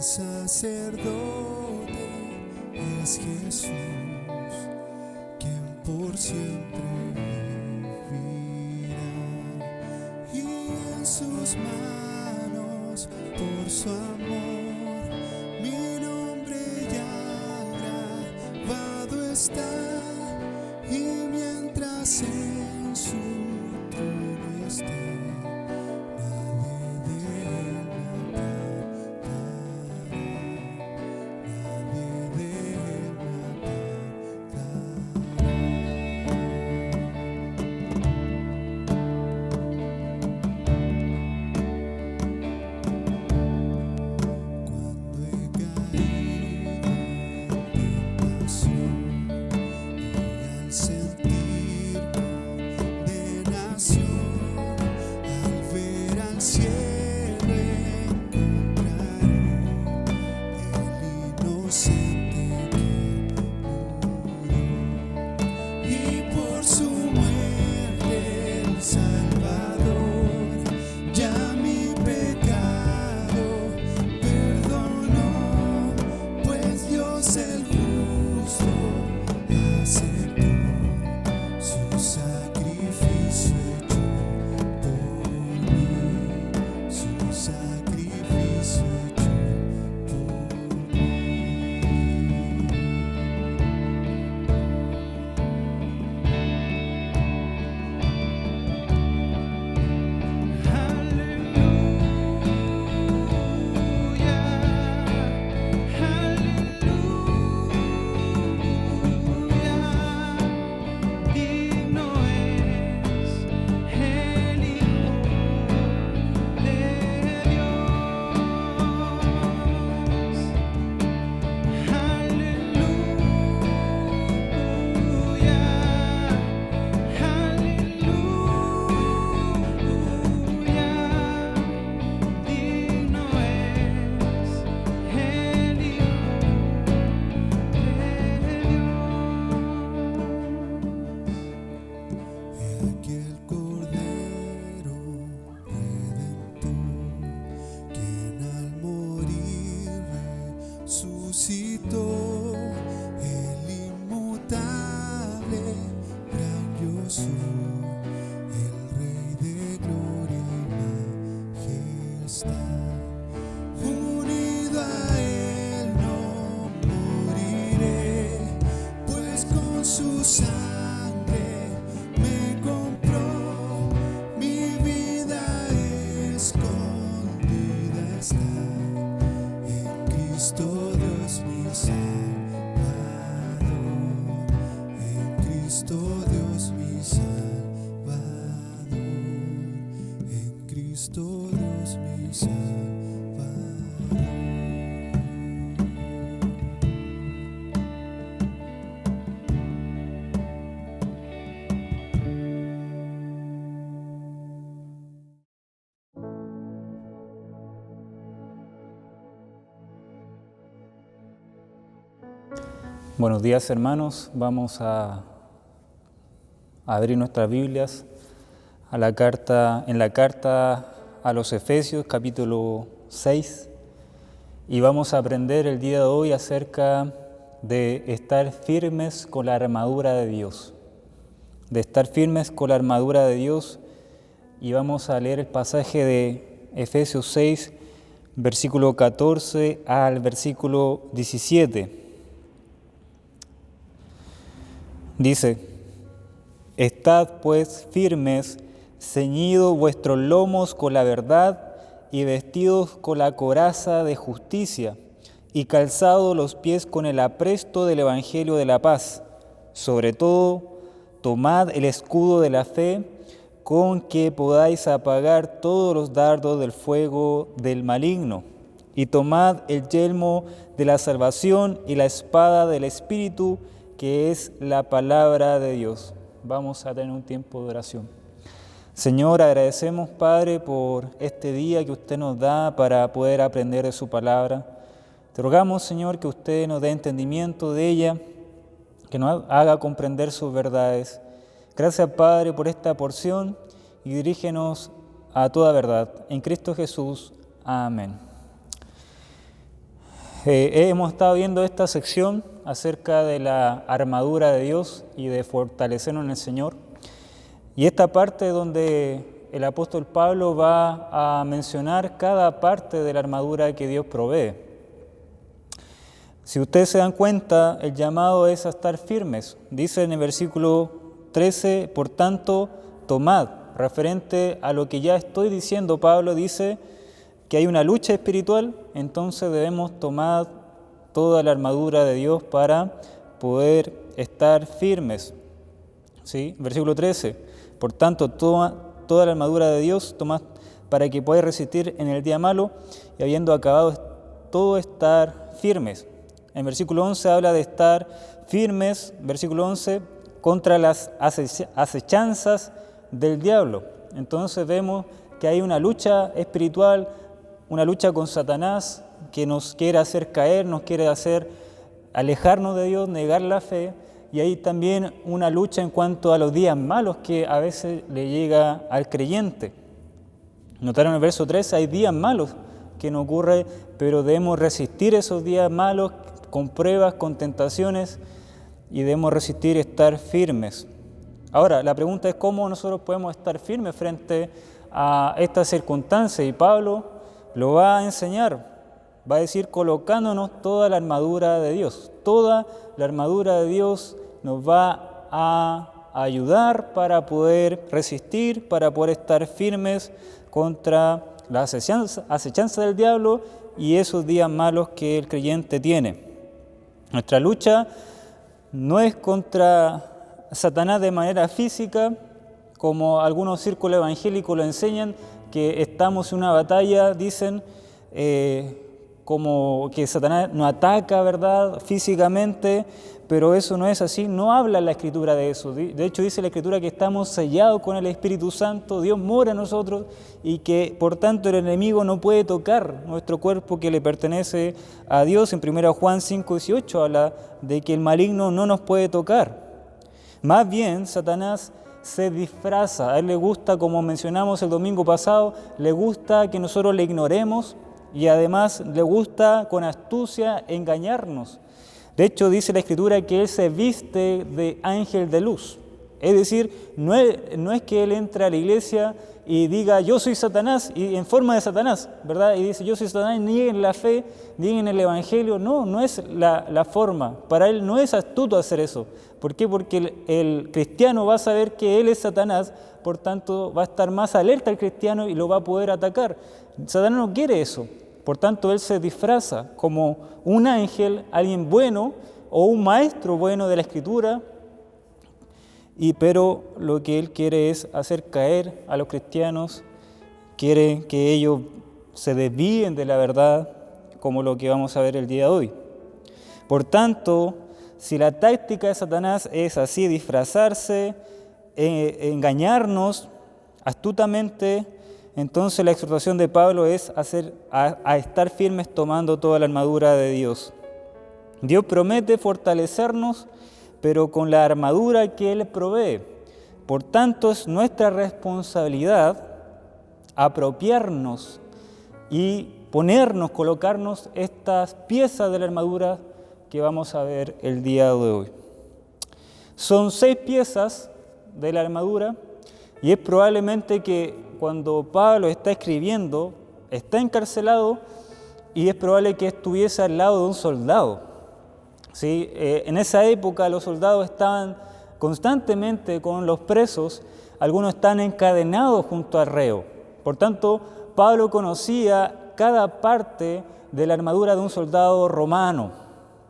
sacerdote es Jesús, quien por siempre vivirá, y en sus manos, por su amor, mi nombre ya grabado está, y mientras en su trono esté, resucitó, el inmutable, grandioso, el Rey de gloria y majestad. Unido a Él no moriré, pues con su sangre me compró, mi vida escondida está. Cristo Dios mi Salvador, en Cristo Dios mi Salvador, en Cristo Dios mi Salvador. Buenos días, hermanos. Vamos a abrir nuestras Biblias en la carta a los Efesios, capítulo 6, y vamos a aprender el día de hoy acerca de estar firmes con la armadura de Dios. Y vamos a leer el pasaje de Efesios 6, versículo 14 al versículo 17. Dice: Estad pues firmes, ceñidos vuestros lomos con la verdad y vestidos con la coraza de justicia y calzados los pies con el apresto del Evangelio de la paz. Sobre todo, tomad el escudo de la fe, con que podáis apagar todos los dardos del fuego del maligno, y tomad el yelmo de la salvación y la espada del Espíritu, que es la palabra de Dios. Vamos a tener un tiempo de oración. Señor, agradecemos, Padre, por este día que usted nos da para poder aprender de su palabra. Te rogamos, Señor, que usted nos dé entendimiento de ella, que nos haga comprender sus verdades. Gracias, Padre, por esta porción y dirígenos a toda verdad. En Cristo Jesús. Amén. Hemos estado viendo esta sección acerca de la armadura de Dios y de fortalecernos en el Señor. Y esta parte donde el apóstol Pablo va a mencionar cada parte de la armadura que Dios provee. Si ustedes se dan cuenta, el llamado es a estar firmes. Dice en el versículo 13, por tanto, tomad. Referente a lo que ya estoy diciendo, Pablo dice que hay una lucha espiritual, entonces debemos tomar toda la armadura de Dios para poder estar firmes. ¿Sí? Versículo 13, por tanto, toma toda la armadura de Dios, tomad para que podáis resistir en el día malo y habiendo acabado todo estar firmes. En versículo 11 habla de estar firmes, versículo 11, contra las acechanzas del diablo. Entonces vemos que hay una lucha espiritual, una lucha con Satanás que nos quiere hacer caer, nos quiere hacer alejarnos de Dios, negar la fe, y hay también una lucha en cuanto a los días malos que a veces le llega al creyente. Notaron en el verso 13, hay días malos que nos ocurren, pero debemos resistir esos días malos con pruebas, con tentaciones, y debemos resistir y estar firmes. Ahora, la pregunta es cómo nosotros podemos estar firmes frente a estas circunstancias, y Pablo lo va a enseñar, va a decir colocándonos toda la armadura de Dios. Toda la armadura de Dios nos va a ayudar para poder resistir, para poder estar firmes contra la acechanza del diablo y esos días malos que el creyente tiene. Nuestra lucha no es contra Satanás de manera física, como algunos círculos evangélicos lo enseñan, que estamos en una batalla, dicen, como que Satanás nos ataca, ¿verdad?, físicamente, pero eso no es así, no habla la Escritura de eso. De hecho dice la Escritura que estamos sellados con el Espíritu Santo, Dios mora en nosotros y que por tanto el enemigo no puede tocar nuestro cuerpo que le pertenece a Dios. En 1 Juan 5:18 habla de que el maligno no nos puede tocar. Más bien Satanás se disfraza, a él le gusta, como mencionamos el domingo pasado, le gusta que nosotros le ignoremos y además le gusta con astucia engañarnos. De hecho, dice la Escritura que él se viste de ángel de luz. Es decir, no es que él entre a la iglesia y diga yo soy Satanás y en forma de Satanás, ¿verdad? Y dice yo soy Satanás, nieguen la fe, nieguen el evangelio. No es la forma. Para él no es astuto hacer eso. ¿Por qué? Porque el cristiano va a saber que él es Satanás, por tanto va a estar más alerta el cristiano y lo va a poder atacar. Satanás no quiere eso. Por tanto, él se disfraza como un ángel, alguien bueno o un maestro bueno de la Escritura, pero lo que él quiere es hacer caer a los cristianos, quiere que ellos se desvíen de la verdad, como lo que vamos a ver el día de hoy. Por tanto, si la táctica de Satanás es así, disfrazarse, engañarnos astutamente, entonces la exhortación de Pablo es a estar firmes tomando toda la armadura de Dios. Dios promete fortalecernos, pero con la armadura que Él provee. Por tanto, es nuestra responsabilidad apropiarnos y colocarnos estas piezas de la armadura que vamos a ver el día de hoy. Son 6 piezas de la armadura y es probablemente que cuando Pablo está escribiendo, está encarcelado y es probable que estuviese al lado de un soldado. ¿Sí? En esa época los soldados estaban constantemente con los presos, algunos están encadenados junto al reo. Por tanto, Pablo conocía cada parte de la armadura de un soldado romano.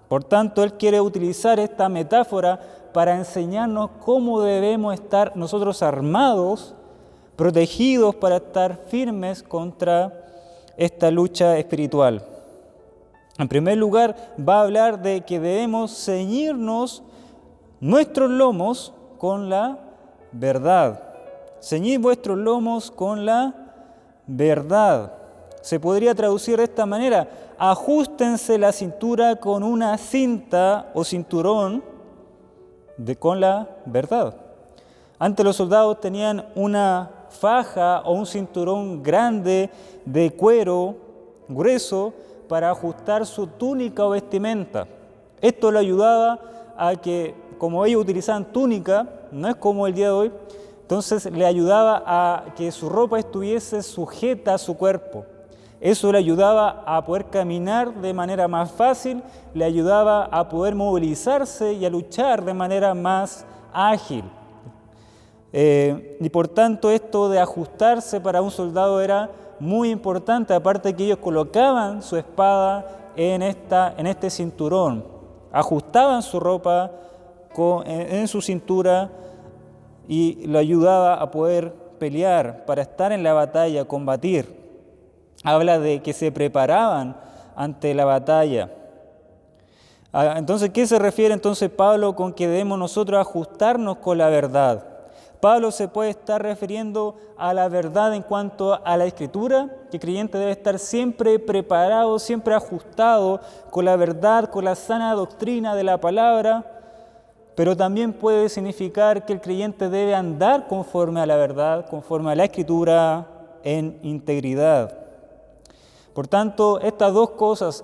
Por tanto, él quiere utilizar esta metáfora para enseñarnos cómo debemos estar nosotros armados, protegidos para estar firmes contra esta lucha espiritual. En primer lugar, va a hablar de que debemos ceñirnos nuestros lomos con la verdad. Ceñid vuestros lomos con la verdad. Se podría traducir de esta manera: ajustense la cintura con una cinta o cinturón con la verdad. Antes los soldados tenían una faja o un cinturón grande de cuero grueso para ajustar su túnica o vestimenta. Esto le ayudaba a que, como ellos utilizaban túnica, no es como el día de hoy, entonces le ayudaba a que su ropa estuviese sujeta a su cuerpo. Eso le ayudaba a poder caminar de manera más fácil, le ayudaba a poder movilizarse y a luchar de manera más ágil. Y por tanto esto de ajustarse para un soldado era muy importante, aparte de que ellos colocaban su espada en este cinturón, ajustaban su ropa en su cintura y lo ayudaba a poder pelear, para estar en la batalla, combatir. Habla de que se preparaban ante la batalla. Entonces, ¿qué se refiere entonces Pablo con que debemos nosotros ajustarnos con la verdad? Pablo se puede estar refiriendo a la verdad en cuanto a la Escritura, que el creyente debe estar siempre preparado, siempre ajustado con la verdad, con la sana doctrina de la palabra, pero también puede significar que el creyente debe andar conforme a la verdad, conforme a la Escritura, en integridad. Por tanto, estas dos cosas,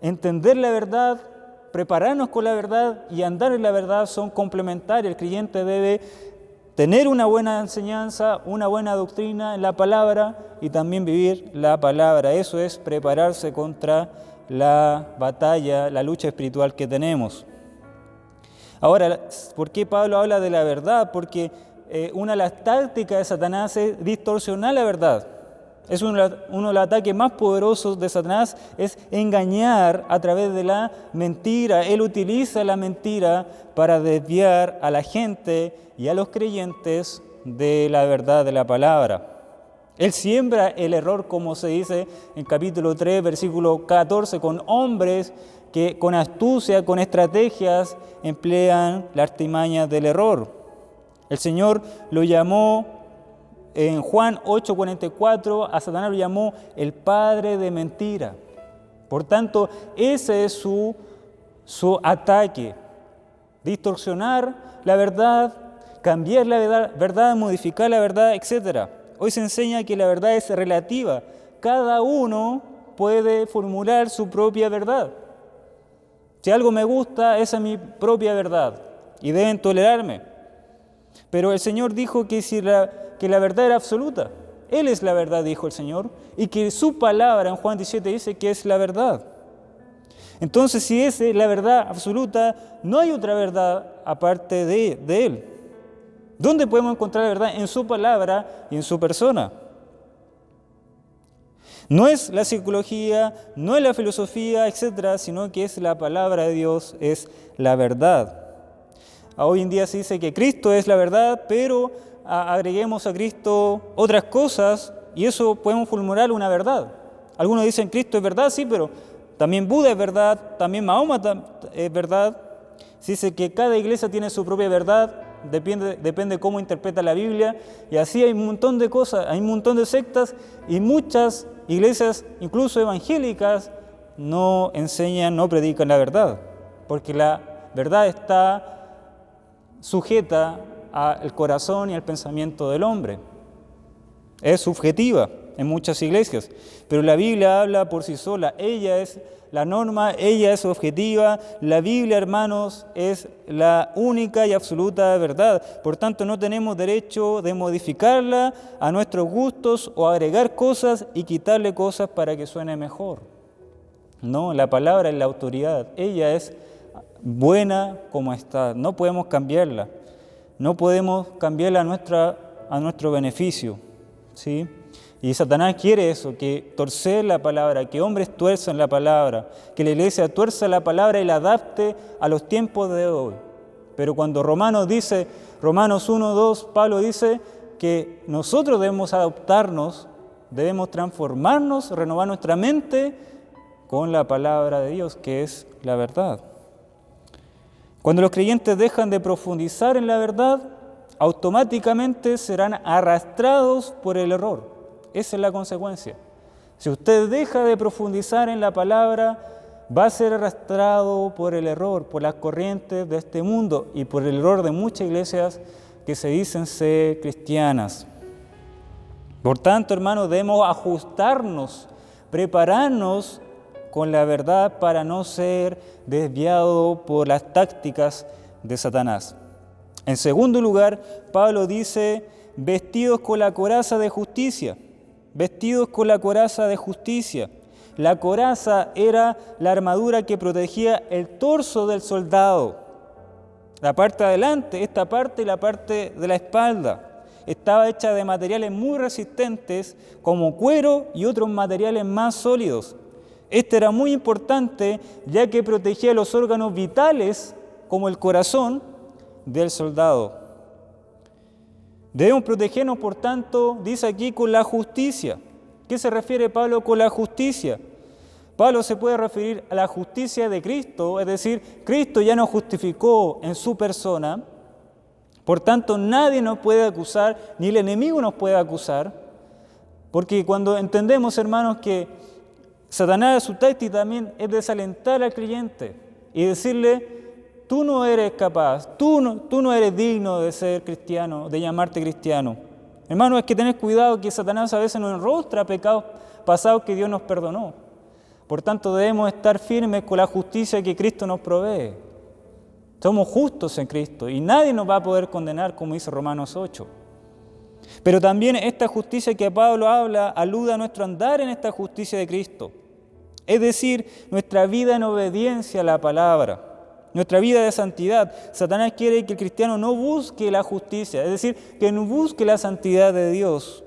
entender la verdad, prepararnos con la verdad y andar en la verdad, son complementarias. El creyente debe tener una buena enseñanza, una buena doctrina en la palabra y también vivir la palabra. Eso es prepararse contra la batalla, la lucha espiritual que tenemos. Ahora, ¿por qué Pablo habla de la verdad? Porque una de las tácticas de Satanás es distorsionar la verdad. Es uno de los ataques más poderosos de Satanás, es engañar a través de la mentira. Él utiliza la mentira para desviar a la gente y a los creyentes de la verdad de la palabra. Él siembra el error, como se dice en capítulo 3, versículo 14, con hombres que con astucia, con estrategias, emplean la artimaña del error. El Señor lo llamó, en Juan 8:44, a Satanás lo llamó el padre de mentira. Por tanto, ese es su ataque: distorsionar la verdad, cambiar la verdad, modificar la verdad, etc. Hoy se enseña que la verdad es relativa. Cada uno puede formular su propia verdad. Si algo me gusta, esa es mi propia verdad y deben tolerarme. Pero el Señor dijo que la verdad era absoluta. Él es la verdad, dijo el Señor, y que su palabra en Juan 17 dice que es la verdad. Entonces, si es la verdad absoluta, no hay otra verdad aparte de Él. ¿Dónde podemos encontrar la verdad? En su palabra y en su persona. No es la psicología, no es la filosofía, etcétera, sino que es la palabra de Dios, es la verdad. Hoy en día se dice que Cristo es la verdad, pero agreguemos a Cristo otras cosas y eso podemos formular una verdad. Algunos dicen Cristo es verdad, sí, pero también Buda es verdad, también Mahoma es verdad. Se dice que cada iglesia tiene su propia verdad, depende cómo interpreta la Biblia, y así hay un montón de cosas, hay un montón de sectas, y muchas iglesias, incluso evangélicas, no enseñan, no predican la verdad, porque la verdad está sujeta al corazón y al pensamiento del hombre. Es subjetiva en muchas iglesias, pero la Biblia habla por sí sola. Ella es la norma, ella es objetiva. La Biblia, hermanos, es la única y absoluta verdad. Por tanto, no tenemos derecho de modificarla a nuestros gustos o agregar cosas y quitarle cosas para que suene mejor. No, la palabra es la autoridad. Ella es buena como está. No podemos cambiarla. No podemos cambiarla a nuestro beneficio, ¿sí? Y Satanás quiere eso, que torcer la palabra, que hombres tuerzan la palabra, que la iglesia tuerza la palabra y la adapte a los tiempos de hoy. Pero cuando Romanos 1:2, Pablo dice que nosotros debemos adaptarnos, debemos transformarnos, renovar nuestra mente con la palabra de Dios, que es la verdad. Cuando los creyentes dejan de profundizar en la verdad, automáticamente serán arrastrados por el error. Esa es la consecuencia. Si usted deja de profundizar en la palabra, va a ser arrastrado por el error, por las corrientes de este mundo y por el error de muchas iglesias que se dicen ser cristianas. Por tanto, hermanos, debemos ajustarnos, prepararnos con la verdad para no ser desviado por las tácticas de Satanás. En segundo lugar, Pablo dice, vestidos con la coraza de justicia. Vestidos con la coraza de justicia. La coraza era la armadura que protegía el torso del soldado. La parte de adelante, esta parte y la parte de la espalda. Estaba hecha de materiales muy resistentes como cuero y otros materiales más sólidos. Este era muy importante ya que protegía los órganos vitales como el corazón del soldado. Debemos protegernos, por tanto, dice aquí, con la justicia. ¿Qué se refiere Pablo con la justicia? Pablo se puede referir a la justicia de Cristo, es decir, Cristo ya nos justificó en su persona, por tanto nadie nos puede acusar, ni el enemigo nos puede acusar, porque cuando entendemos, hermanos, que Satanás, su táctica también es desalentar al creyente y decirle, tú no eres capaz, tú no eres digno de ser cristiano, de llamarte cristiano. Hermano, es que tenés cuidado que Satanás a veces nos enrostra pecados pasados que Dios nos perdonó. Por tanto, debemos estar firmes con la justicia que Cristo nos provee. Somos justos en Cristo y nadie nos va a poder condenar, como dice Romanos 8. Pero también esta justicia que Pablo habla alude a nuestro andar en esta justicia de Cristo. Es decir, nuestra vida en obediencia a la palabra. Nuestra vida de santidad. Satanás quiere que el cristiano no busque la justicia, es decir, que no busque la santidad de Dios.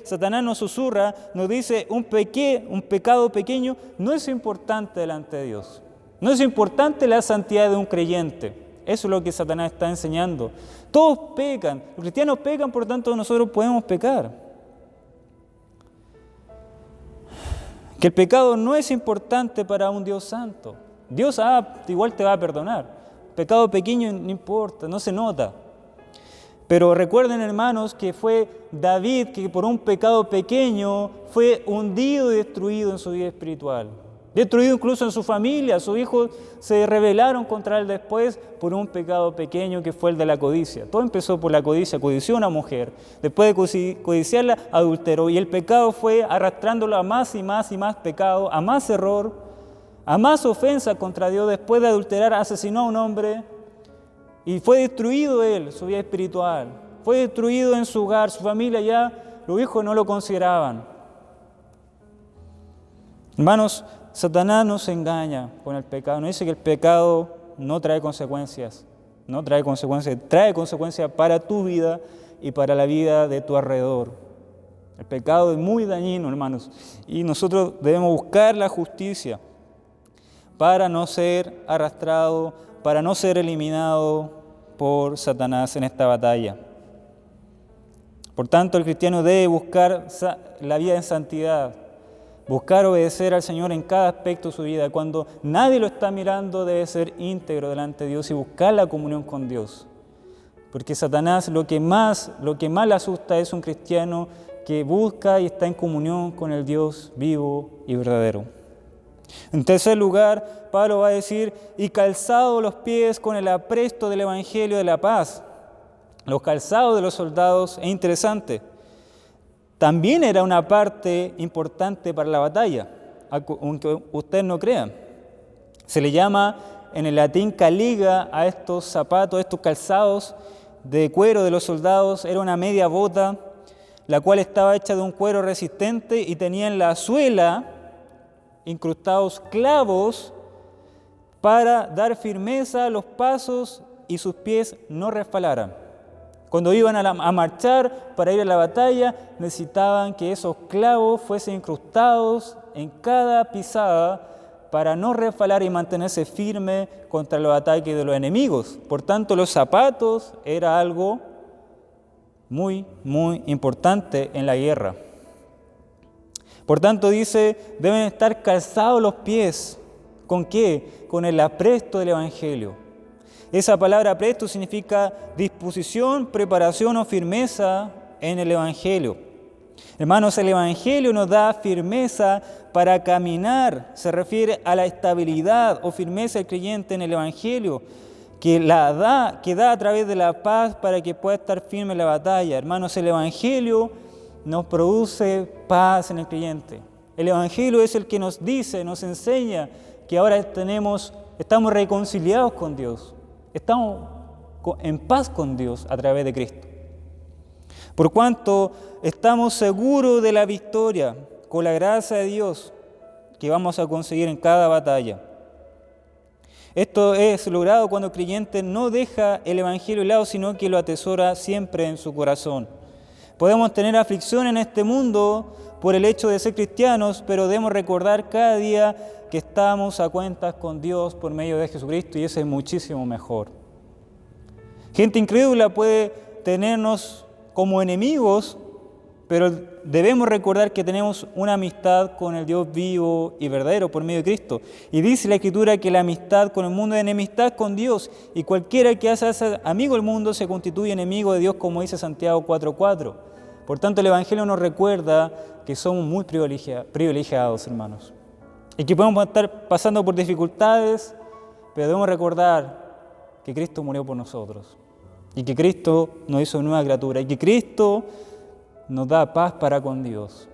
Satanás nos susurra, nos dice, un pecado pequeño no es importante delante de Dios. No es importante la santidad de un creyente. Eso es lo que Satanás está enseñando. Todos pecan, los cristianos pecan, por tanto nosotros podemos pecar. Que el pecado no es importante para un Dios santo. Dios igual te va a perdonar. Pecado pequeño no importa, no se nota. Pero recuerden, hermanos, que fue David que por un pecado pequeño fue hundido y destruido en su vida espiritual. Destruido incluso en su familia. Sus hijos se rebelaron contra él después por un pecado pequeño que fue el de la codicia. Todo empezó por la codicia. Codició a una mujer. Después de codiciarla, adulteró. Y el pecado fue arrastrándolo a más y más y más pecado, a más error, a más ofensa contra Dios. Después de adulterar, asesinó a un hombre. Y fue destruido él, su vida espiritual. Fue destruido en su hogar, su familia ya, los hijos no lo consideraban. Hermanos, Satanás nos engaña con el pecado. Nos dice que el pecado no trae consecuencias. No trae consecuencias. Trae consecuencias para tu vida y para la vida de tu alrededor. El pecado es muy dañino, hermanos. Y nosotros debemos buscar la justicia para no ser arrastrado, para no ser eliminado por Satanás en esta batalla. Por tanto, el cristiano debe buscar la vida en santidad, buscar obedecer al Señor en cada aspecto de su vida. Cuando nadie lo está mirando, debe ser íntegro delante de Dios y buscar la comunión con Dios. Porque Satanás lo que más le asusta es un cristiano que busca y está en comunión con el Dios vivo y verdadero. En tercer lugar, Pablo va a decir, y calzados los pies con el apresto del Evangelio de la paz. Los calzados de los soldados es interesante. También era una parte importante para la batalla, aunque ustedes no crean. Se le llama en el latín caliga a estos zapatos, estos calzados de cuero de los soldados. Era una media bota, la cual estaba hecha de un cuero resistente y tenía en la suela incrustados clavos para dar firmeza a los pasos y sus pies no resbalaran. Cuando iban a marchar para ir a la batalla, necesitaban que esos clavos fuesen incrustados en cada pisada para no resbalar y mantenerse firme contra los ataques de los enemigos. Por tanto, los zapatos era algo muy, muy importante en la guerra. Por tanto, dice, deben estar calzados los pies. ¿Con qué? Con el apresto del Evangelio. Esa palabra apresto significa disposición, preparación o firmeza en el Evangelio. Hermanos, el Evangelio nos da firmeza para caminar. Se refiere a la estabilidad o firmeza del creyente en el Evangelio, que da a través de la paz para que pueda estar firme en la batalla. Hermanos, el Evangelio nos produce paz en el creyente. El Evangelio es el que nos dice, nos enseña que ahora estamos reconciliados con Dios. Estamos en paz con Dios a través de Cristo. Por cuanto estamos seguros de la victoria con la gracia de Dios que vamos a conseguir en cada batalla. Esto es logrado cuando el creyente no deja el Evangelio de lado, sino que lo atesora siempre en su corazón. Podemos tener aflicción en este mundo por el hecho de ser cristianos, pero debemos recordar cada día que estamos a cuentas con Dios por medio de Jesucristo, y eso es muchísimo mejor. Gente incrédula puede tenernos como enemigos, pero debemos recordar que tenemos una amistad con el Dios vivo y verdadero por medio de Cristo. Y dice la Escritura que la amistad con el mundo es enemistad con Dios, y cualquiera que hace amigo del mundo se constituye enemigo de Dios, como dice Santiago 4:4. Por tanto, el Evangelio nos recuerda que somos muy privilegiados, hermanos, y que podemos estar pasando por dificultades, pero debemos recordar que Cristo murió por nosotros, y que Cristo nos hizo nueva criatura, y que Cristo nos da paz para con Dios.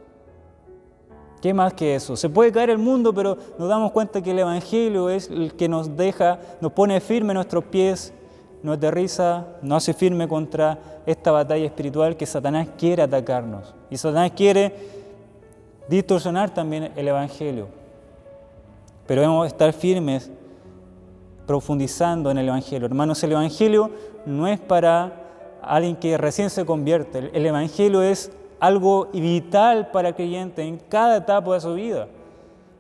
¿Qué más que eso? Se puede caer el mundo, pero nos damos cuenta que el Evangelio es el que nos pone firme nuestros pies, nos aterriza, nos hace firme contra esta batalla espiritual que Satanás quiere atacarnos. Y Satanás quiere distorsionar también el Evangelio. Pero debemos estar firmes, profundizando en el Evangelio. Hermanos, el Evangelio no es para alguien que recién se convierte. El Evangelio es algo vital para el creyente en cada etapa de su vida.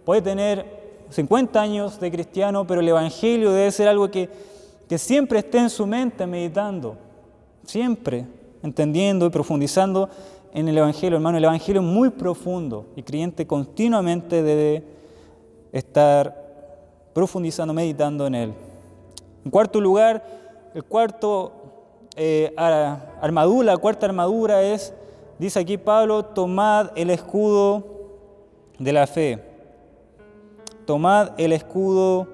Puede tener 50 años de cristiano, pero el Evangelio debe ser algo que siempre esté en su mente meditando, siempre entendiendo y profundizando en el Evangelio. Hermano, el Evangelio es muy profundo y el creyente continuamente debe estar profundizando, meditando en él. En cuarto lugar, la cuarta armadura es, dice aquí Pablo, tomad el escudo de la fe. Tomad el escudo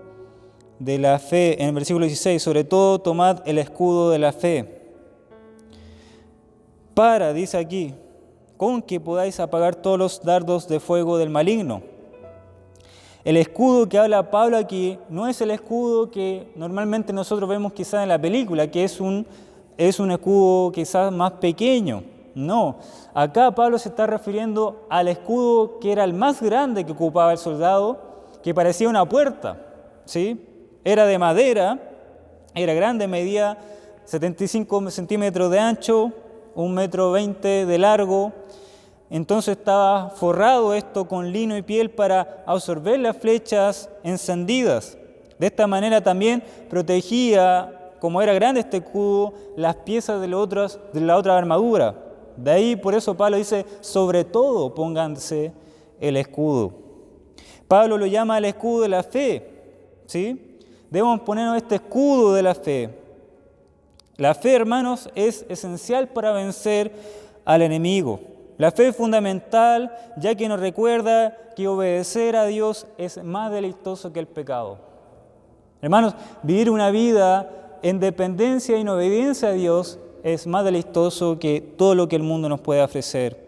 de la fe. En el versículo 16, sobre todo, tomad el escudo de la fe. Dice aquí, con que podáis apagar todos los dardos de fuego del maligno. El escudo que habla Pablo aquí no es el escudo que normalmente nosotros vemos quizás en la película, que es un escudo quizás más pequeño. No, acá Pablo se está refiriendo al escudo que era el más grande que ocupaba el soldado, que parecía una puerta, ¿sí? Era de madera, era grande, medía 75 centímetros de ancho, 1,20 m de largo. Entonces estaba forrado esto con lino y piel para absorber las flechas encendidas. De esta manera también protegía, como era grande este escudo, las piezas de la otra armadura. De ahí, por eso Pablo dice, sobre todo pónganse el escudo. Pablo lo llama el escudo de la fe, ¿sí? Debemos ponernos este escudo de la fe. La fe, hermanos, es esencial para vencer al enemigo. La fe es fundamental, ya que nos recuerda que obedecer a Dios es más deleitoso que el pecado. Hermanos, vivir una vida en dependencia y en obediencia a Dios es más deleitoso que todo lo que el mundo nos puede ofrecer.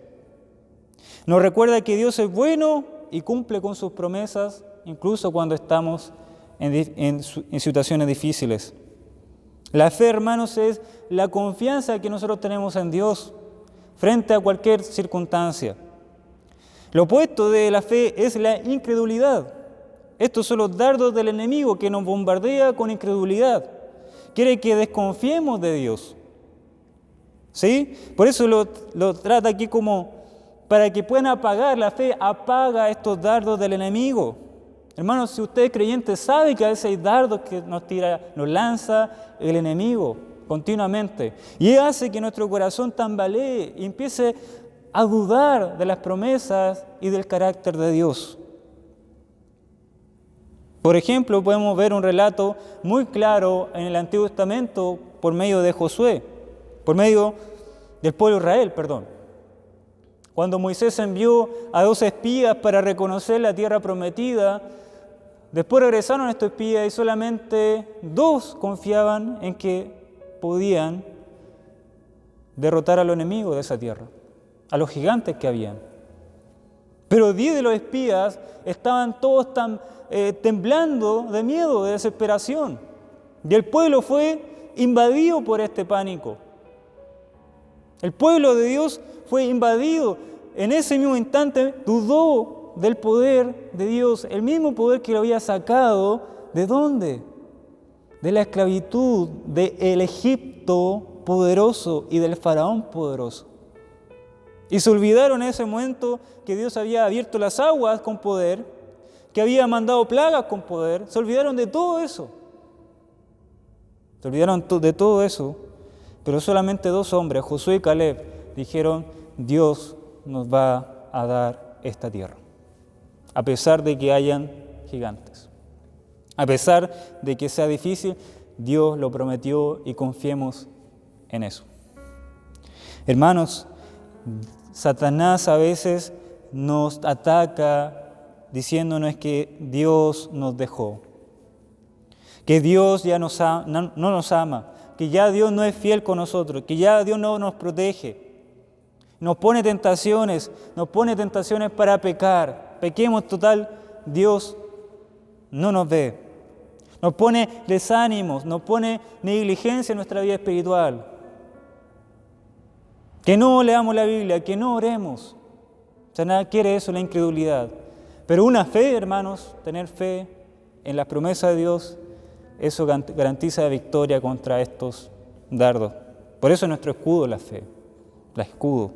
Nos recuerda que Dios es bueno y cumple con sus promesas, incluso cuando estamos en situaciones difíciles. La fe, hermanos, es la confianza que nosotros tenemos en Dios frente a cualquier circunstancia. Lo opuesto de la fe es la incredulidad. Estos son los dardos del enemigo que nos bombardea con incredulidad. Quiere que desconfiemos de Dios. ¿Sí? Por eso lo trata aquí como para que puedan apagar la fe, apaga estos dardos del enemigo. Hermanos, si usted es creyente, sabe que a veces hay dardos que nos lanza el enemigo continuamente. Y hace que nuestro corazón tambalee y empiece a dudar de las promesas y del carácter de Dios. Por ejemplo, podemos ver un relato muy claro en el Antiguo Testamento por medio de Josué, por medio del pueblo de Israel, Cuando Moisés envió a 2 espías para reconocer la tierra prometida, después regresaron estos espías y solamente 2 confiaban en que podían derrotar a los enemigos de esa tierra, a los gigantes que habían. Pero 10 de los espías estaban todos temblando de miedo, de desesperación. Y el pueblo fue invadido por este pánico. El pueblo de Dios fue invadido. En ese mismo instante dudó del poder de Dios, el mismo poder que lo había sacado, ¿de dónde? De la esclavitud del Egipto poderoso y del faraón poderoso. Y se olvidaron en ese momento que Dios había abierto las aguas con poder, que había mandado plagas con poder. Se olvidaron de todo eso. Se olvidaron de todo eso, pero solamente 2 hombres, Josué y Caleb, dijeron: Dios nos va a dar esta tierra, a pesar de que hayan gigantes. A pesar de que sea difícil, Dios lo prometió y confiemos en eso. Hermanos, Satanás a veces nos ataca diciéndonos que Dios nos dejó, que Dios ya no nos ama, que ya Dios no es fiel con nosotros, que ya Dios no nos protege. Nos pone tentaciones para pecar. Pequemos total, Dios no nos ve. Nos pone desánimos, nos pone negligencia en nuestra vida espiritual. Que no leamos la Biblia, que no oremos. Satanás quiere eso, la incredulidad. Pero una fe, hermanos, tener fe en las promesas de Dios, eso garantiza la victoria contra estos dardos. Por eso es nuestro escudo la fe, la escudo.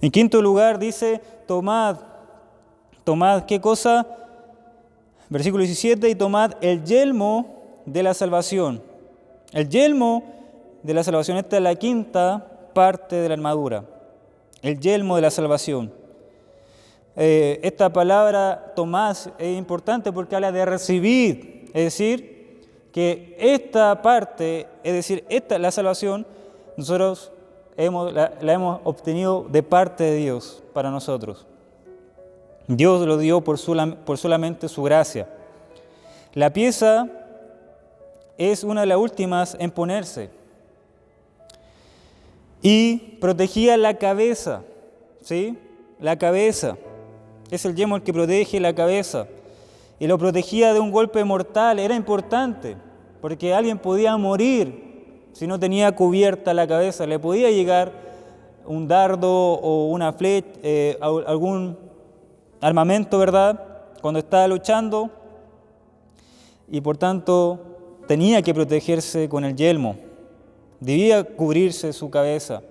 En quinto lugar dice: tomad, ¿qué cosa? Versículo 17, y tomad el yelmo de la salvación. El yelmo de la salvación, esta es la quinta parte de la armadura. El yelmo de la salvación. Esta palabra tomad es importante porque habla de recibir, es decir, que esta parte, es decir, la salvación, nosotros la hemos obtenido de parte de Dios para nosotros. Dios lo dio por solamente su gracia. La pieza es una de las últimas en ponerse y protegía la cabeza, ¿sí? La cabeza. Es el yelmo el que protege la cabeza y lo protegía de un golpe mortal. Era importante porque alguien podía morir si no tenía cubierta la cabeza. Le podía llegar un dardo o una flecha, algún armamento, ¿verdad?, cuando estaba luchando, y por tanto tenía que protegerse con el yelmo. Debía cubrirse su cabeza.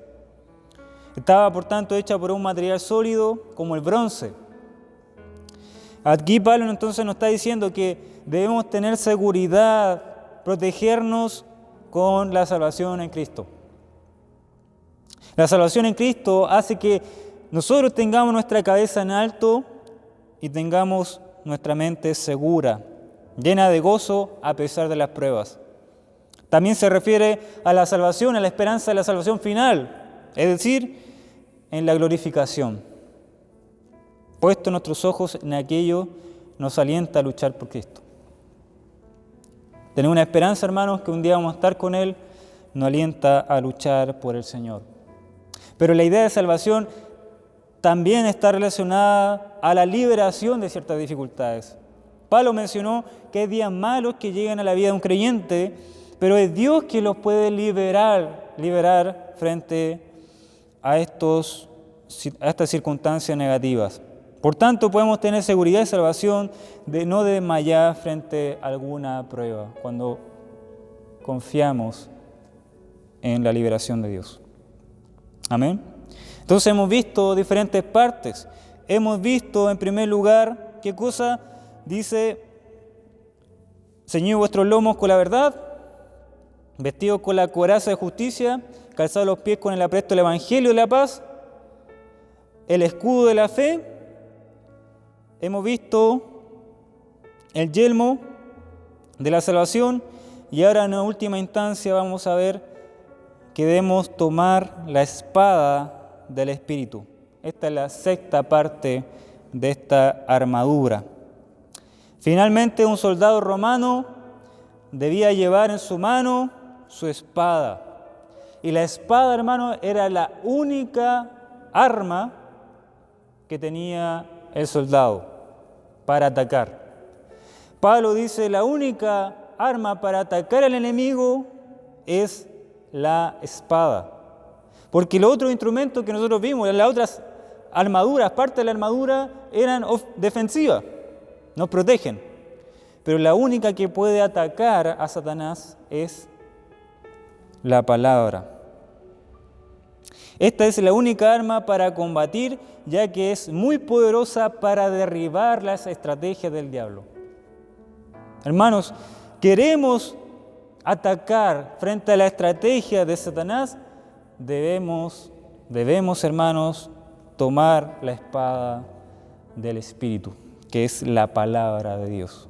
Estaba, por tanto, hecha por un material sólido como el bronce. Aquí Pablo entonces nos está diciendo que debemos tener seguridad, protegernos con la salvación en Cristo. La salvación en Cristo hace que nosotros tengamos nuestra cabeza en alto y tengamos nuestra mente segura, llena de gozo a pesar de las pruebas. También se refiere a la salvación, a la esperanza de la salvación final, es decir, en la glorificación. Puesto nuestros ojos en aquello, nos alienta a luchar por Cristo. Tener una esperanza, hermanos, que un día vamos a estar con Él, nos alienta a luchar por el Señor. Pero la idea de salvación también está relacionada a la liberación de ciertas dificultades. Pablo mencionó que hay días malos que llegan a la vida de un creyente, pero es Dios quien los puede liberar frente a estas circunstancias negativas. Por tanto, podemos tener seguridad y salvación de no desmayar frente a alguna prueba cuando confiamos en la liberación de Dios. Amén. Entonces hemos visto diferentes partes. Hemos visto, en primer lugar, ¿qué cosa? Dice: ceñid vuestros lomos con la verdad, vestidos con la coraza de justicia, calzados los pies con el apresto del evangelio de la paz, el escudo de la fe. Hemos visto el yelmo de la salvación y ahora en última instancia vamos a ver que debemos tomar la espada del Espíritu. Esta es la sexta parte de esta armadura. Finalmente, un soldado romano debía llevar en su mano su espada. Y la espada, hermano, era la única arma que tenía el soldado para atacar. Pablo dice, la única arma para atacar al enemigo es la espada. Porque los otros instrumentos que nosotros vimos, las otras armaduras, parte de la armadura, eran defensivas, nos protegen. Pero la única que puede atacar a Satanás es la palabra. Esta es la única arma para combatir, ya que es muy poderosa para derribar las estrategias del diablo. Hermanos, queremos atacar frente a la estrategia de Satanás, debemos, hermanos, tomar la espada del Espíritu, que es la palabra de Dios.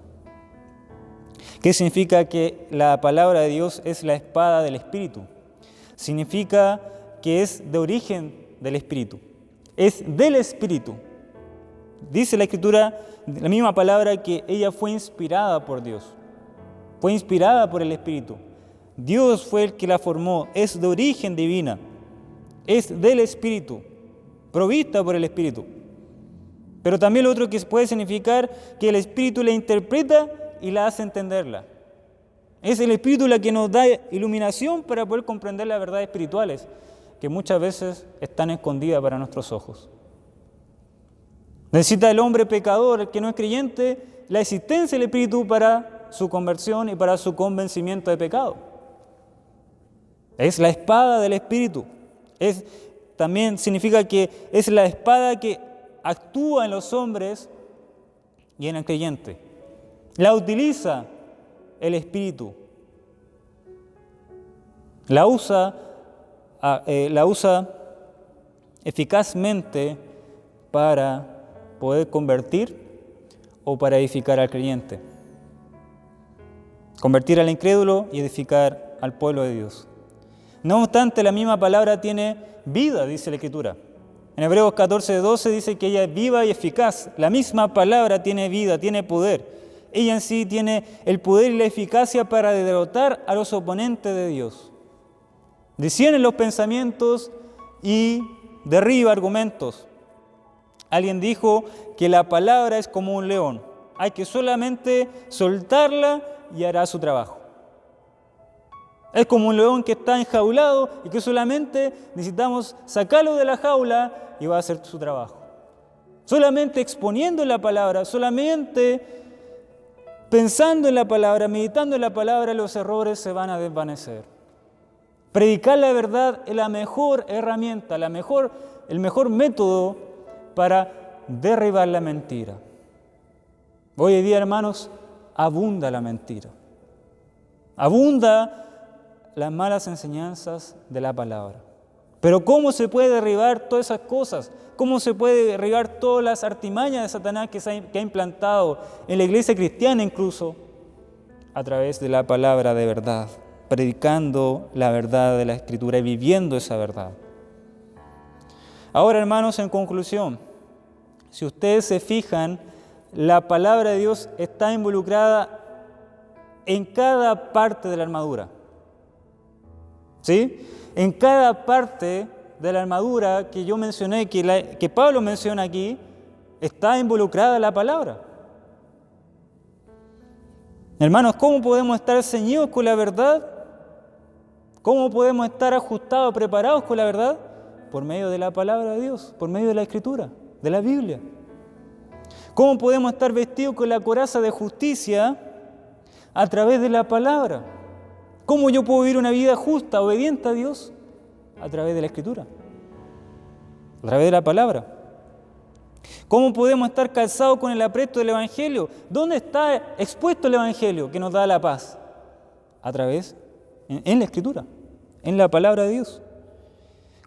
¿Qué significa que la palabra de Dios es la espada del Espíritu? Significa que es de origen del Espíritu, es del Espíritu. Dice la Escritura, la misma palabra, que ella fue inspirada por Dios, fue inspirada por el Espíritu. Dios fue el que la formó, es de origen divina, es del Espíritu, provista por el Espíritu. Pero también lo otro que puede significar que el Espíritu la interpreta y la hace entenderla. Es el Espíritu la que nos da iluminación para poder comprender las verdades espirituales que muchas veces están escondidas para nuestros ojos. Necesita el hombre pecador, el que no es creyente, la existencia del Espíritu para su conversión y para su convencimiento de pecado. Es la espada del Espíritu. También significa que es la espada que actúa en los hombres y en el creyente. La utiliza el Espíritu. La usa eficazmente para poder convertir o para edificar al creyente. Convertir al incrédulo y edificar al pueblo de Dios. No obstante, la misma palabra tiene vida, dice la Escritura. En Hebreos 14:12 dice que ella es viva y eficaz. La misma palabra tiene vida, tiene poder. Ella en sí tiene el poder y la eficacia para derrotar a los oponentes de Dios. Discierne los pensamientos y derriba argumentos. Alguien dijo que la palabra es como un león. Hay que solamente soltarla y hará su trabajo. Es como un león que está enjaulado y que solamente necesitamos sacarlo de la jaula y va a hacer su trabajo. Solamente exponiendo la palabra, solamente pensando en la palabra, meditando en la palabra, los errores se van a desvanecer. Predicar la verdad es la mejor herramienta, el mejor método para derribar la mentira. Hoy en día, hermanos, abunda la mentira. Abunda las malas enseñanzas de la palabra. Pero ¿cómo se puede derribar todas esas cosas? ¿Cómo se puede derribar todas las artimañas de Satanás que ha implantado en la iglesia cristiana incluso? A través de la palabra de verdad, predicando la verdad de la Escritura y viviendo esa verdad. Ahora, hermanos, en conclusión, si ustedes se fijan, la palabra de Dios está involucrada en cada parte de la armadura. ¿Sí? En cada parte de la armadura que yo mencioné, que Pablo menciona aquí, está involucrada la palabra. Hermanos, ¿cómo podemos estar ceñidos con la verdad? ¿Cómo podemos estar ajustados, preparados con la verdad? Por medio de la palabra de Dios, por medio de la Escritura, de la Biblia. ¿Cómo podemos estar vestidos con la coraza de justicia? A través de la palabra. ¿Cómo yo puedo vivir una vida justa, obediente a Dios? A través de la Escritura, a través de la palabra. ¿Cómo podemos estar calzados con el apresto del Evangelio? ¿Dónde está expuesto el Evangelio que nos da la paz? A través, en la Escritura, en la palabra de Dios.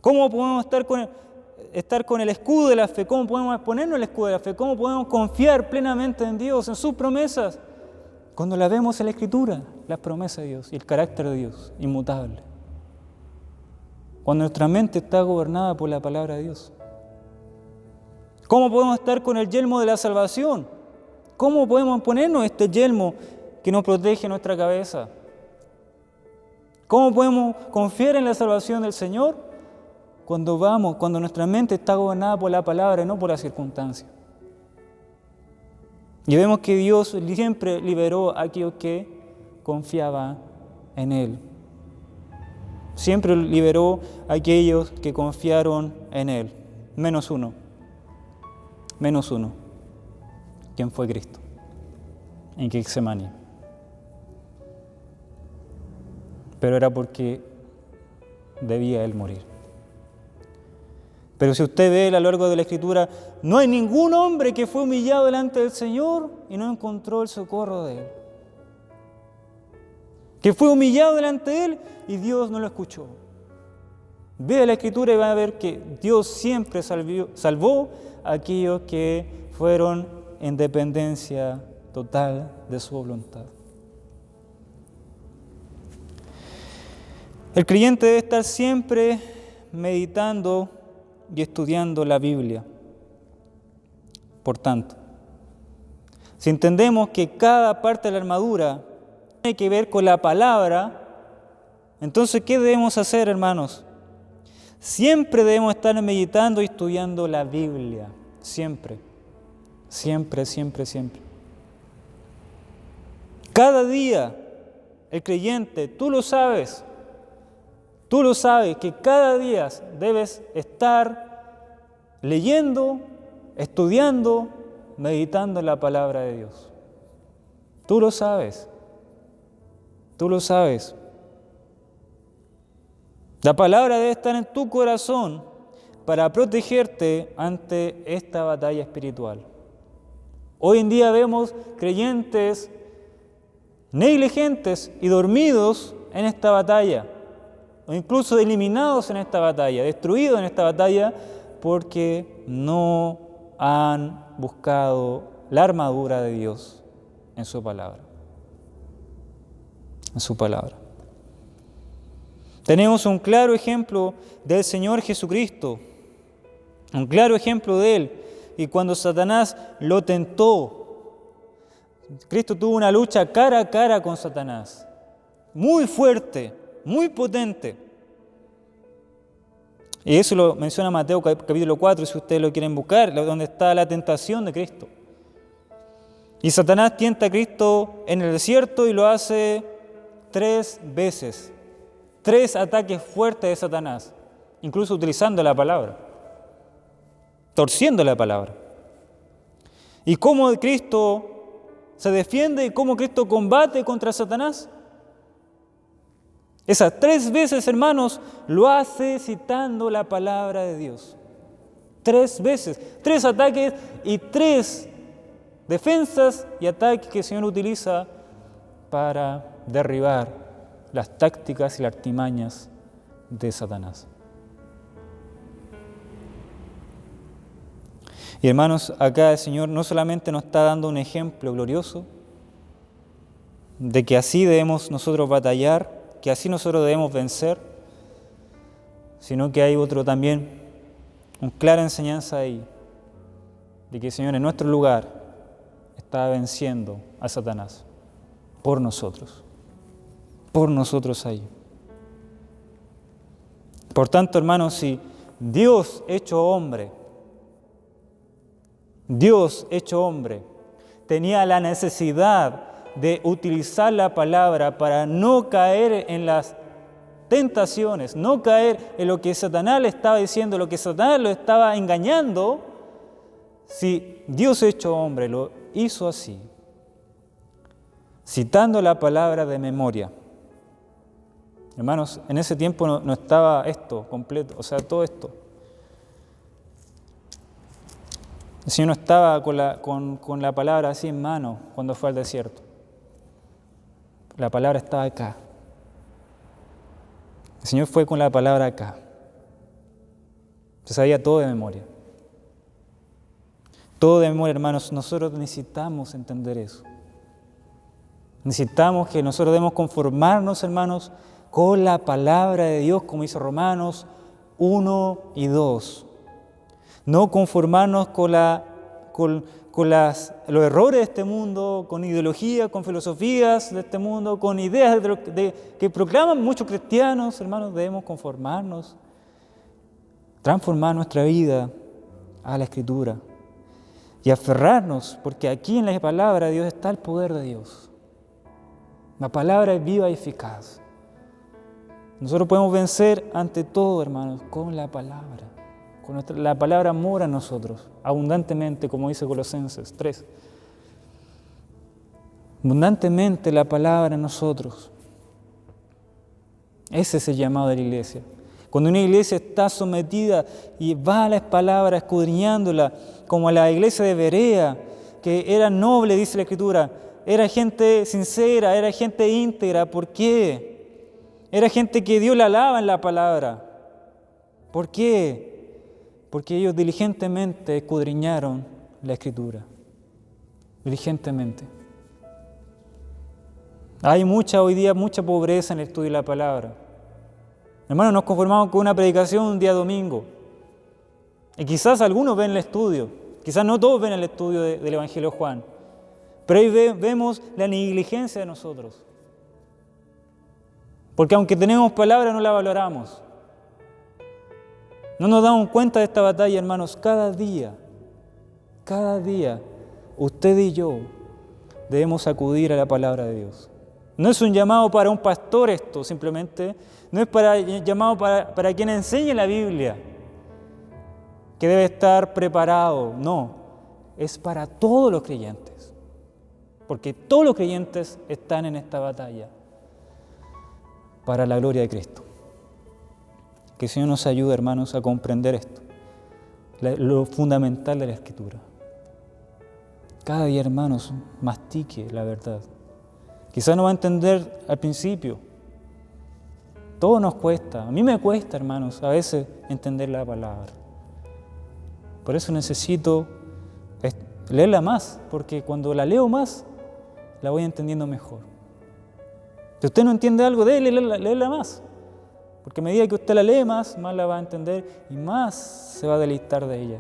¿Cómo podemos estar con el escudo de la fe? ¿Cómo podemos ponernos el escudo de la fe? ¿Cómo podemos confiar plenamente en Dios, en sus promesas? Cuando la vemos en la Escritura, las promesas de Dios y el carácter de Dios, inmutable. Cuando nuestra mente está gobernada por la palabra de Dios. ¿Cómo podemos estar con el yelmo de la salvación? ¿Cómo podemos ponernos este yelmo que nos protege nuestra cabeza? ¿Cómo podemos confiar en la salvación del Señor? cuando nuestra mente está gobernada por la palabra y no por las circunstancias. Y vemos que Dios siempre liberó a aquellos que confiaban en Él. Siempre liberó a aquellos que confiaron en Él. Menos uno. ¿Quién fue Cristo? En Getsemaní. Pero era porque debía Él morir. Pero si usted ve a lo largo de la Escritura, no hay ningún hombre que fue humillado delante del Señor y no encontró el socorro de Él. Que fue humillado delante de Él y Dios no lo escuchó. Ve la Escritura y va a ver que Dios siempre salvó a aquellos que fueron en dependencia total de su voluntad. El creyente debe estar siempre meditando y estudiando la Biblia. Por tanto, si entendemos que cada parte de la armadura tiene que ver con la palabra, entonces, ¿qué debemos hacer, hermanos? Siempre debemos estar meditando y estudiando la Biblia. Siempre. Cada día, el creyente, tú lo sabes que cada día debes estar leyendo, estudiando, meditando en la palabra de Dios. Tú lo sabes. La palabra debe estar en tu corazón para protegerte ante esta batalla espiritual. Hoy en día vemos creyentes negligentes y dormidos en esta batalla, o incluso eliminados en esta batalla, destruidos en esta batalla, porque no han buscado la armadura de Dios en su palabra. Tenemos un claro ejemplo del Señor Jesucristo, un claro ejemplo de Él. Y cuando Satanás lo tentó, Cristo tuvo una lucha cara a cara con Satanás, muy fuerte, muy potente. Y eso lo menciona Mateo capítulo 4, si ustedes lo quieren buscar, donde está la tentación de Cristo. Y Satanás tienta a Cristo en el desierto y lo hace 3 veces. 3 ataques fuertes de Satanás, incluso utilizando la palabra, torciendo la palabra. ¿Y cómo Cristo se defiende y cómo Cristo combate contra Satanás? Esas 3 veces, hermanos, lo hace citando la palabra de Dios. 3 veces, 3 ataques y 3 defensas y ataques que el Señor utiliza para derribar las tácticas y las artimañas de Satanás. Y hermanos, acá el Señor no solamente nos está dando un ejemplo glorioso de que así debemos nosotros batallar, que así nosotros debemos vencer, sino que hay otro también, una clara enseñanza ahí, de que el Señor en nuestro lugar está venciendo a Satanás por nosotros ahí. Por tanto, hermanos, si Dios hecho hombre, tenía la necesidad de utilizar la palabra para no caer en las tentaciones, no caer en lo que Satanás le estaba diciendo, lo que Satanás lo estaba engañando, si Dios hecho hombre lo hizo así, citando la palabra de memoria. Hermanos, en ese tiempo no estaba esto completo, o sea, todo esto. El Señor no estaba con la palabra así en mano cuando fue al desierto. La palabra estaba acá. El Señor fue con la palabra acá. Se sabía todo de memoria. Todo de memoria, hermanos. Nosotros necesitamos entender eso. Necesitamos que nosotros debemos conformarnos, hermanos, con la palabra de Dios, como dice Romanos 1 y 2. No conformarnos con los errores de este mundo, con ideologías, con filosofías de este mundo, con ideas que proclaman muchos cristianos, hermanos. Debemos conformarnos transformar nuestra vida a la Escritura y aferrarnos, porque aquí en la palabra de Dios está el poder de Dios. La palabra es viva y eficaz. Nosotros podemos vencer ante todo, hermanos, con la palabra. La palabra mora en nosotros, abundantemente, como dice Colosenses 3. Abundantemente la palabra en nosotros. Ese es el llamado de la iglesia. Cuando una iglesia está sometida y va a las palabras escudriñándola, como a la iglesia de Berea, que era noble, dice la Escritura, era gente sincera, era gente íntegra. ¿Por qué? Era gente que Dios la alaba en la palabra. ¿Por qué? Porque ellos diligentemente escudriñaron la Escritura. Diligentemente. Hay hoy día mucha pobreza en el estudio de la palabra. Hermanos, nos conformamos con una predicación un día domingo. Y quizás algunos ven el estudio. Quizás no todos ven el estudio del Evangelio de Juan. Pero ahí vemos la negligencia de nosotros. Porque aunque tenemos palabra, no la valoramos. No nos damos cuenta de esta batalla, hermanos. Cada día, usted y yo debemos acudir a la palabra de Dios. No es un llamado para un pastor esto, simplemente. No es llamado para quien enseñe la Biblia, que debe estar preparado. No, es para todos los creyentes. Porque todos los creyentes están en esta batalla para la gloria de Cristo. Que el Señor nos ayude, hermanos, a comprender esto, lo fundamental de la Escritura. Cada día, hermanos, mastique la verdad. Quizás no va a entender al principio. Todo nos cuesta. A mí me cuesta, hermanos, a veces entender la palabra. Por eso necesito leerla más, porque cuando la leo más, la voy entendiendo mejor. Si usted no entiende algo, debe leerla más. Porque a medida que usted la lee más la va a entender y más se va a deleitar de ella.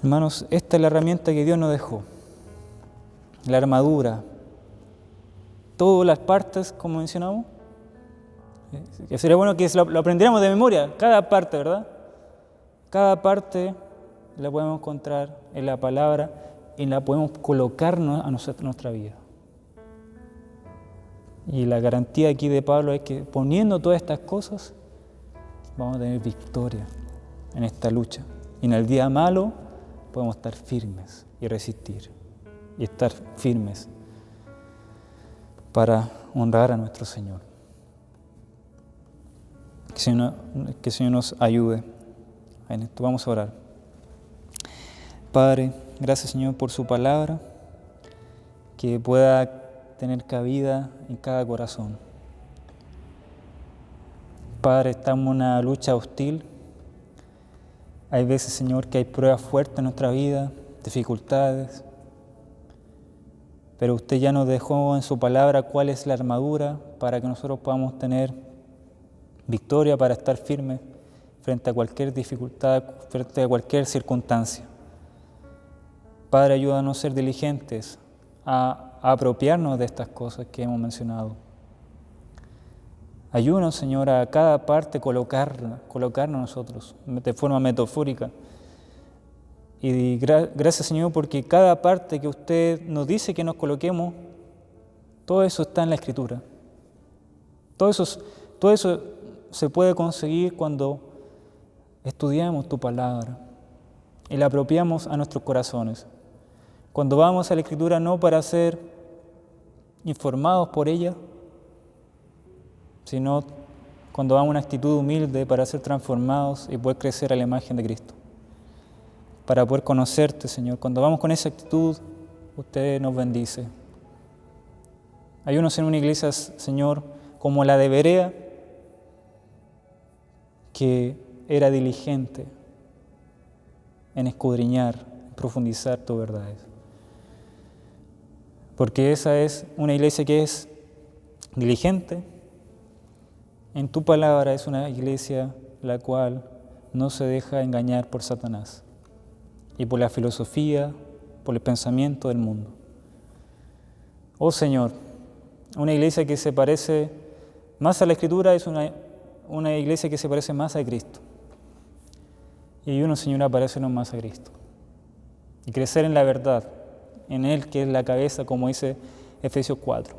Hermanos, esta es la herramienta que Dios nos dejó. La armadura. Todas las partes, como mencionamos. Que sería bueno que lo aprendiéramos de memoria. Cada parte, ¿verdad? Cada parte la podemos encontrar en la palabra y la podemos colocarnos a nuestra vida. Y la garantía aquí de Pablo es que poniendo todas estas cosas, vamos a tener victoria en esta lucha. Y en el día malo podemos estar firmes y resistir. Y estar firmes para honrar a nuestro Señor. Que el Señor nos ayude en esto. Vamos a orar. Padre, gracias, Señor, por su palabra, que pueda tener cabida en cada corazón. Padre, estamos en una lucha hostil. Hay veces, Señor, que hay pruebas fuertes en nuestra vida, dificultades. Pero usted ya nos dejó en su palabra cuál es la armadura para que nosotros podamos tener victoria, para estar firmes frente a cualquier dificultad, frente a cualquier circunstancia. Padre, ayúdanos a ser diligentes, a apropiarnos de estas cosas que hemos mencionado. Ayúdanos, Señor, a cada parte colocarnos nosotros de forma metafórica. Y gracias, Señor, porque cada parte que usted nos dice que nos coloquemos, todo eso está en la Escritura. Todo eso se puede conseguir cuando estudiamos tu palabra y la apropiamos a nuestros corazones. Cuando vamos a la Escritura no para ser informados por ella, sino cuando vamos a una actitud humilde para ser transformados y poder crecer a la imagen de Cristo. Para poder conocerte, Señor. Cuando vamos con esa actitud, usted nos bendice. Ayúdanos en una iglesia, Señor, como la de Berea, que era diligente en escudriñar, en profundizar tus verdades. Porque esa es una iglesia que es diligente en tu palabra, es una iglesia la cual no se deja engañar por Satanás y por la filosofía, por el pensamiento del mundo. Oh Señor, una iglesia que se parece más a la Escritura es una una iglesia que se parece más a Cristo. Y ayúdanos, Señor, a parecernos más a Cristo. Y crecer en la verdad, en Él que es la cabeza, como dice Efesios 4.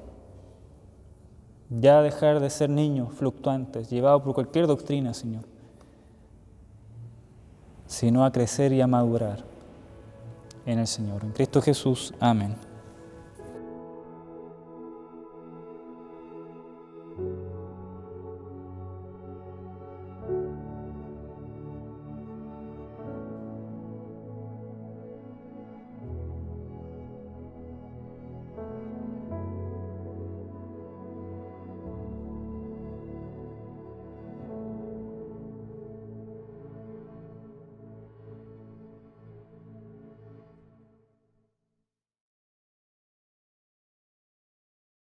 Ya dejar de ser niños fluctuantes, llevados por cualquier doctrina, Señor, sino a crecer y a madurar en el Señor. En Cristo Jesús. Amén.